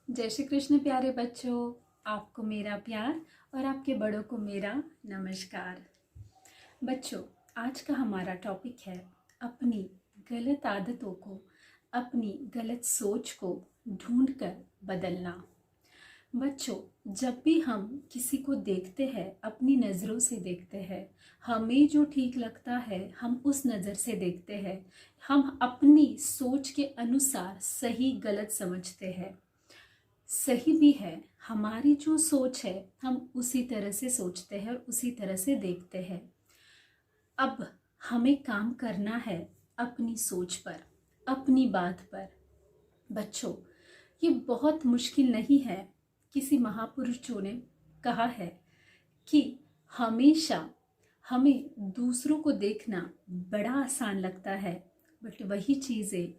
जय श्री कृष्ण प्यारे बच्चों। आपको मेरा प्यार और आपके बड़ों को मेरा नमस्कार। बच्चों, आज का हमारा टॉपिक है अपनी गलत आदतों को, अपनी गलत सोच को ढूंढकर बदलना। बच्चों, जब भी हम किसी को देखते हैं, अपनी नज़रों से देखते हैं, हमें जो ठीक लगता है हम उस नज़र से देखते हैं। हम अपनी सोच के अनुसार सही गलत समझते हैं। सही भी है, हमारी जो सोच है हम उसी तरह से सोचते हैं और उसी तरह से देखते हैं। अब हमें काम करना है अपनी सोच पर, अपनी बात पर। बच्चों, ये बहुत मुश्किल नहीं है। किसी महापुरुषों ने कहा है कि हमेशा हमें दूसरों को देखना बड़ा आसान लगता है, बट वही चीज़ें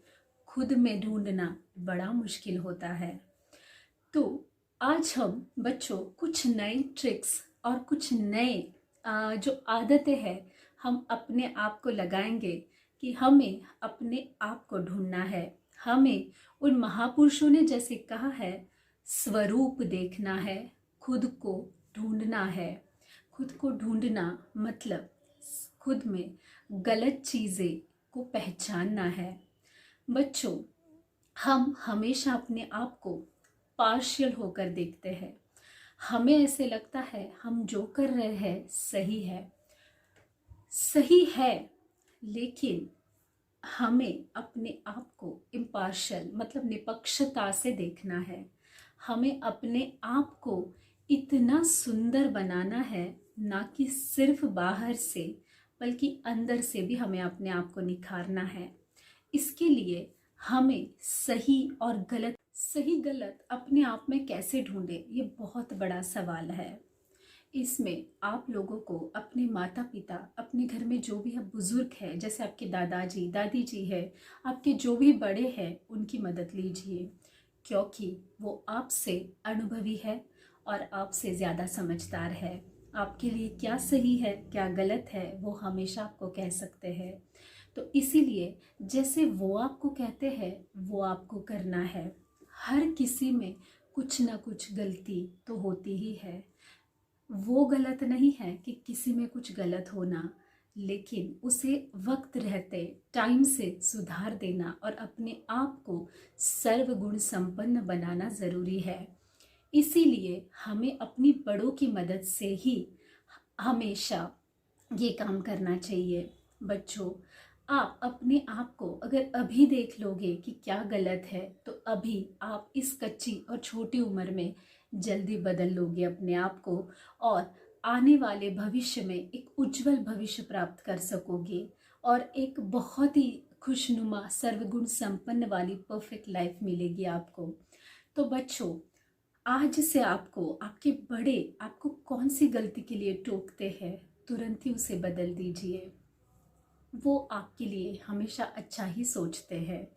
खुद में ढूंढना बड़ा मुश्किल होता है। तो आज हम बच्चों कुछ नए ट्रिक्स और कुछ नए जो आदतें हैं हम अपने आप को लगाएंगे कि हमें अपने आप को ढूंढना है। हमें उन महापुरुषों ने जैसे कहा है, स्वरूप देखना है, खुद को ढूंढना है। खुद को ढूंढना मतलब खुद में गलत चीज़ें को पहचानना है। बच्चों, हम हमेशा अपने आप को पार्शियल होकर देखते हैं। हमें ऐसे लगता है हम जो कर रहे हैं सही है, सही है, लेकिन हमें अपने आप को इम्पार्शियल मतलब निपक्षता से देखना है। हमें अपने आप को इतना सुंदर बनाना है, ना कि सिर्फ बाहर से बल्कि अंदर से भी हमें अपने आप को निखारना है। इसके लिए हमें सही गलत अपने आप में कैसे ढूंढे, ये बहुत बड़ा सवाल है। इसमें आप लोगों को अपने माता पिता, अपने घर में जो भी बुजुर्ग है, जैसे आपके दादाजी दादी जी है, आपके जो भी बड़े हैं, उनकी मदद लीजिए, क्योंकि वो आपसे अनुभवी है और आपसे ज़्यादा समझदार है। आपके लिए क्या सही है क्या गलत है वो हमेशा आपको कह सकते हैं। तो इसीलिए जैसे वो आपको कहते हैं वो आपको करना है। हर किसी में कुछ ना कुछ गलती तो होती ही है। वो गलत नहीं है कि किसी में कुछ गलत होना, लेकिन उसे वक्त रहते टाइम से सुधार देना और अपने आप को सर्वगुण संपन्न बनाना ज़रूरी है। इसीलिए हमें अपनी बड़ों की मदद से ही हमेशा ये काम करना चाहिए। बच्चों, आप अपने आप को अगर अभी देख लोगे कि क्या गलत है, तो अभी आप इस कच्ची और छोटी उम्र में जल्दी बदल लोगे अपने आप को और आने वाले भविष्य में एक उज्जवल भविष्य प्राप्त कर सकोगे और एक बहुत ही खुशनुमा सर्वगुण संपन्न वाली परफेक्ट लाइफ मिलेगी आपको। तो बच्चों, आज से आपको आपके बड़े आपको कौन सी गलती के लिए टोकते हैं, तुरंत ही उसे बदल दीजिए। वो आपके लिए हमेशा अच्छा ही सोचते हैं।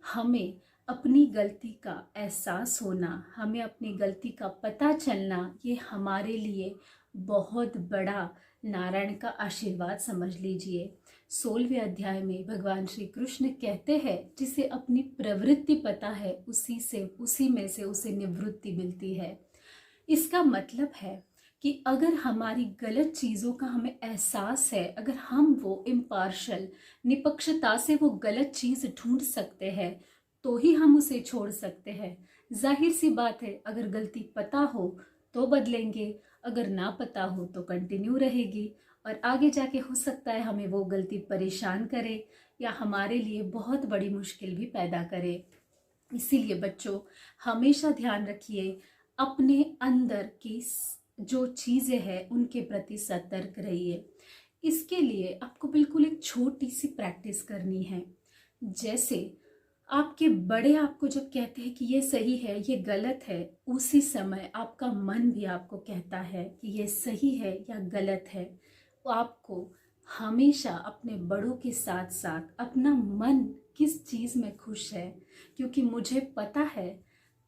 हमें अपनी गलती का एहसास होना, हमें अपनी गलती का पता चलना, ये हमारे लिए बहुत बड़ा नारायण का आशीर्वाद समझ लीजिए। 16वें अध्याय में भगवान श्री कृष्ण कहते हैं, जिसे अपनी प्रवृत्ति पता है उसी में से उसे निवृत्ति मिलती है। इसका मतलब है कि अगर हमारी गलत चीज़ों का हमें एहसास है, अगर हम वो इम्पार्शल निपक्षता से वो गलत चीज़ ढूंढ सकते हैं, तो ही हम उसे छोड़ सकते हैं। जाहिर सी बात है, अगर गलती पता हो तो बदलेंगे, अगर ना पता हो तो कंटिन्यू रहेगी और आगे जाके हो सकता है हमें वो गलती परेशान करे या हमारे लिए बहुत बड़ी मुश्किल भी पैदा करे। इसीलिए बच्चों, हमेशा ध्यान रखिए, अपने अंदर की जो चीज़ें हैं उनके प्रति सतर्क रहिए। इसके लिए आपको बिल्कुल एक छोटी सी प्रैक्टिस करनी है। जैसे आपके बड़े आपको जब कहते हैं कि ये सही है ये गलत है, उसी समय आपका मन भी आपको कहता है कि ये सही है या गलत है। तो आपको हमेशा अपने बड़ों के साथ साथ अपना मन किस चीज़ में खुश है, क्योंकि मुझे पता है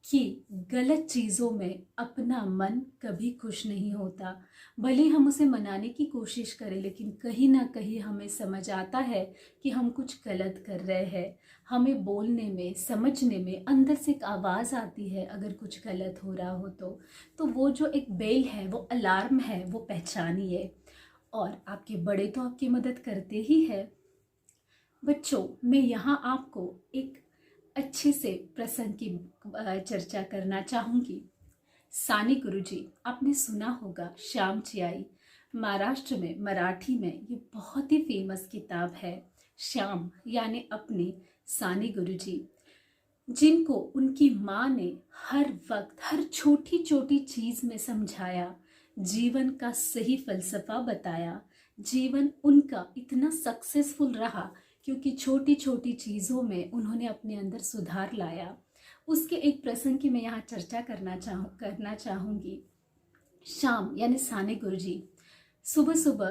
कि गलत चीज़ों में अपना मन कभी खुश नहीं होता। भले हम उसे मनाने की कोशिश करें, लेकिन कहीं ना कहीं हमें समझ आता है कि हम कुछ गलत कर रहे हैं। हमें बोलने में, समझने में अंदर से एक आवाज़ आती है अगर कुछ गलत हो रहा हो तो वो जो एक बेल है, वो अलार्म है, वो पहचानिए। और आपके बड़े तो आपकी मदद करते ही है। बच्चों, मैं यहाँ आपको एक अच्छे से प्रसंग की चर्चा करना चाहूँगी। सानी गुरुजी, आपने सुना होगा श्याम चियाई। महाराष्ट्र में, मराठी में ये बहुत ही फेमस किताब है। श्याम यानी अपने सानी गुरुजी, जिनको उनकी माँ ने हर वक्त हर छोटी छोटी चीज़ में समझाया, जीवन का सही फलसफा बताया। जीवन उनका इतना सक्सेसफुल रहा क्योंकि छोटी छोटी चीज़ों में उन्होंने अपने अंदर सुधार लाया। उसके एक प्रसंग की मैं यहाँ चर्चा करना चाहूँगी। शाम यानी साने गुरुजी सुबह सुबह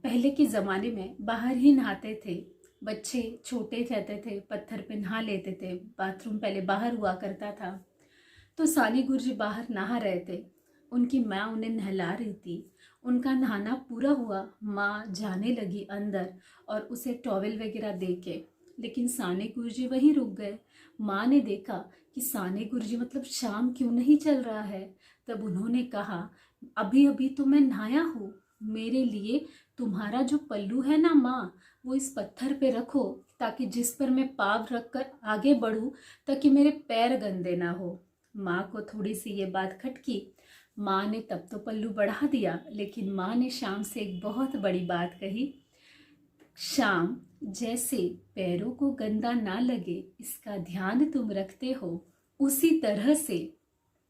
पहले के ज़माने में बाहर ही नहाते थे। बच्चे छोटे रहते थे, पत्थर पे नहा लेते थे। बाथरूम पहले बाहर हुआ करता था। तो सानी गुरुजी बाहर नहा रहे थे। उनकी माँ उन्हें नहला रही थी। उनका नहाना पूरा हुआ, माँ जाने लगी अंदर और उसे टॉवेल वगैरह दे के, लेकिन साने गुरुजी वहीं रुक गए। माँ ने देखा कि साने गुरुजी मतलब शाम क्यों नहीं चल रहा है। तब उन्होंने कहा, अभी अभी तो मैं नहाया हूँ, मेरे लिए तुम्हारा जो पल्लू है ना माँ, वो इस पत्थर पे रखो ताकि जिस पर मैं पाँव रख कर आगे बढ़ूँ, ताकि मेरे पैर गंदे ना हो। माँ को थोड़ी सी ये बात खटकी। माँ ने तब तो पल्लू बढ़ा दिया, लेकिन माँ ने शाम से एक बहुत बड़ी बात कही। शाम, जैसे पैरों को गंदा ना लगे इसका ध्यान तुम रखते हो, उसी तरह से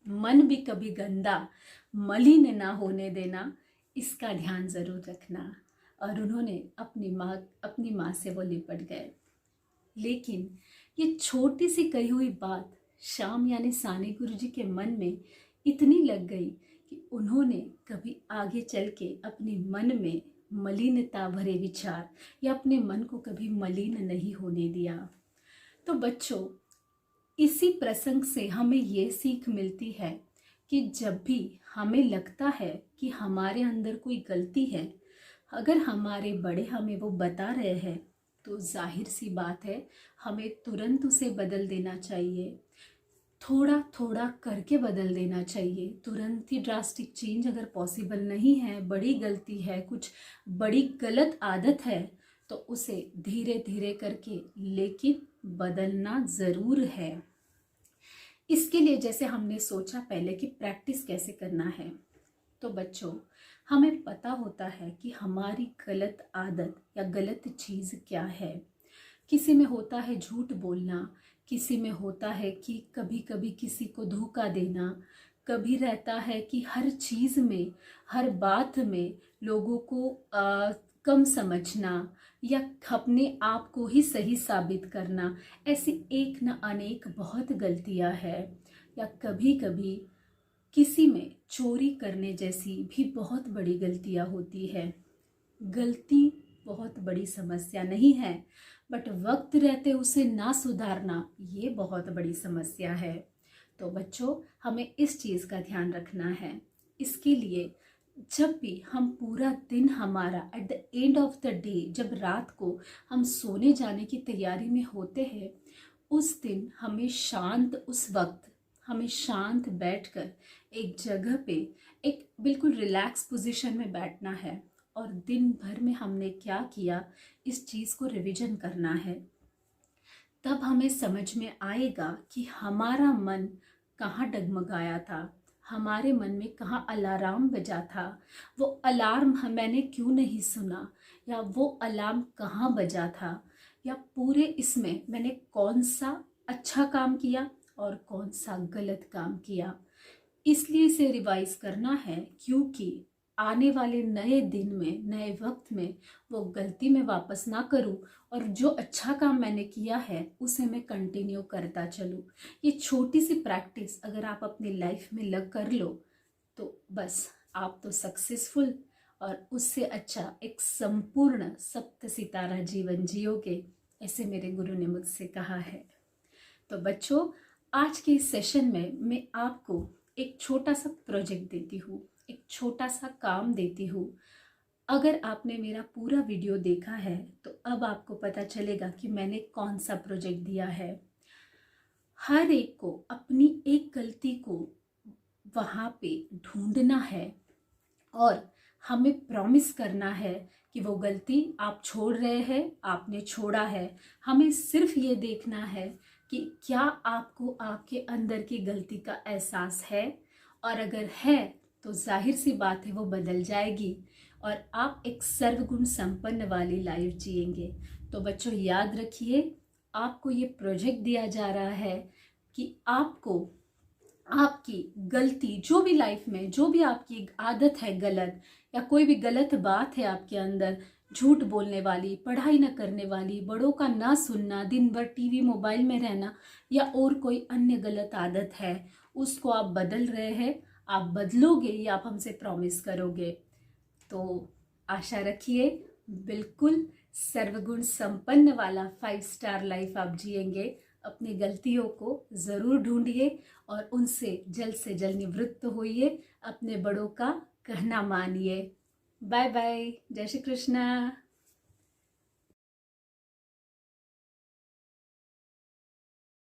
मन भी कभी गंदा, मलिन ना होने देना, इसका ध्यान जरूर रखना। और उन्होंने अपनी माँ से वो लिपट गए। लेकिन ये छोटी सी कही हुई बात श्याम यानी सानी गुरुजी के मन में इतनी लग गई कि उन्होंने कभी आगे चल के अपने मन में मलिनता भरे विचार या अपने मन को कभी मलिन नहीं होने दिया। तो बच्चों, इसी प्रसंग से हमें ये सीख मिलती है कि जब भी हमें लगता है कि हमारे अंदर कोई गलती है, अगर हमारे बड़े हमें वो बता रहे हैं, तो जाहिर सी बात है हमें तुरंत उसे बदल देना चाहिए। थोड़ा थोड़ा करके बदल देना चाहिए। तुरंत ही ड्रास्टिक चेंज अगर पॉसिबल नहीं है, बड़ी गलती है, कुछ बड़ी गलत आदत है, तो उसे धीरे धीरे करके लेकिन बदलना ज़रूर है। इसके लिए जैसे हमने सोचा पहले कि प्रैक्टिस कैसे करना है, तो बच्चों, हमें पता होता है कि हमारी गलत आदत या गलत चीज़ क्या है। किसी में होता है झूठ बोलना, किसी में होता है कि कभी कभी किसी को धोखा देना, कभी रहता है कि हर चीज़ में, हर बात में लोगों को कम समझना या अपने आप को ही सही साबित करना। ऐसी एक न अनेक बहुत गलतियां हैं। या कभी कभी किसी में चोरी करने जैसी भी बहुत बड़ी गलतियां होती है। गलती बहुत बड़ी समस्या नहीं है, बट वक्त रहते उसे ना सुधारना ये बहुत बड़ी समस्या है। तो बच्चों, हमें इस चीज़ का ध्यान रखना है। इसके लिए जब भी हम पूरा दिन, हमारा at the end of the day, जब रात को हम सोने जाने की तैयारी में होते हैं, उस दिन हमें शांत, उस वक्त हमें शांत बैठकर एक जगह पे एक बिल्कुल रिलैक्स पोजीशन में बैठना है और दिन भर में हमने क्या किया इस चीज़ को रिवीजन करना है। तब हमें समझ में आएगा कि हमारा मन कहाँ डगमगाया था, हमारे मन में कहाँ अलार्म बजा था, वो अलार्म मैंने क्यों नहीं सुना, या वो अलार्म कहाँ बजा था, या पूरे इसमें मैंने कौन सा अच्छा काम किया और कौन सा गलत काम किया। इसलिए इसे रिवाइज करना है क्योंकि आने वाले नए दिन में, नए वक्त में वो गलती मैं वापस ना करूं और जो अच्छा काम मैंने किया है उसे मैं कंटिन्यू करता चलूं। ये छोटी सी प्रैक्टिस अगर आप अपनी लाइफ में लग कर लो तो बस आप तो सक्सेसफुल और उससे अच्छा एक संपूर्ण सप्त सितारा जीवन जियोगे, ऐसे मेरे गुरु ने मुझसे कहा है। तो बच्चों, आज के इस सेशन में मैं आपको एक छोटा सा प्रोजेक्ट देती हूँ, एक छोटा सा काम देती हूँ। अगर आपने मेरा पूरा वीडियो देखा है तो अब आपको पता चलेगा कि मैंने कौन सा प्रोजेक्ट दिया है। हर एक को अपनी एक गलती को वहाँ पे ढूंढना है और हमें प्रॉमिस करना है कि वो गलती आप छोड़ रहे हैं, आपने छोड़ा है। हमें सिर्फ ये देखना है कि क्या आपको आपके अंदर की गलती का एहसास है, और अगर है तो जाहिर सी बात है वो बदल जाएगी और आप एक सर्वगुण संपन्न वाली लाइफ जिएंगे। तो बच्चों याद रखिए, आपको ये प्रोजेक्ट दिया जा रहा है कि आपको आपकी गलती जो भी लाइफ में, जो भी आपकी आदत है गलत, या कोई भी गलत बात है आपके अंदर, झूठ बोलने वाली, पढ़ाई न करने वाली, बड़ों का ना सुनना, दिन भर टीवी मोबाइल में रहना, या और कोई अन्य गलत आदत है, उसको आप बदल रहे हैं। आप बदलोगे, ये आप हमसे प्रॉमिस करोगे। तो आशा रखिए बिल्कुल सर्वगुण संपन्न वाला 5 स्टार लाइफ आप जिएंगे। अपनी गलतियों को ज़रूर ढूंढिए और उनसे जल्द निवृत्त होइए। अपने बड़ों का कहना मानिए। Bye bye. जय श्री कृष्णा।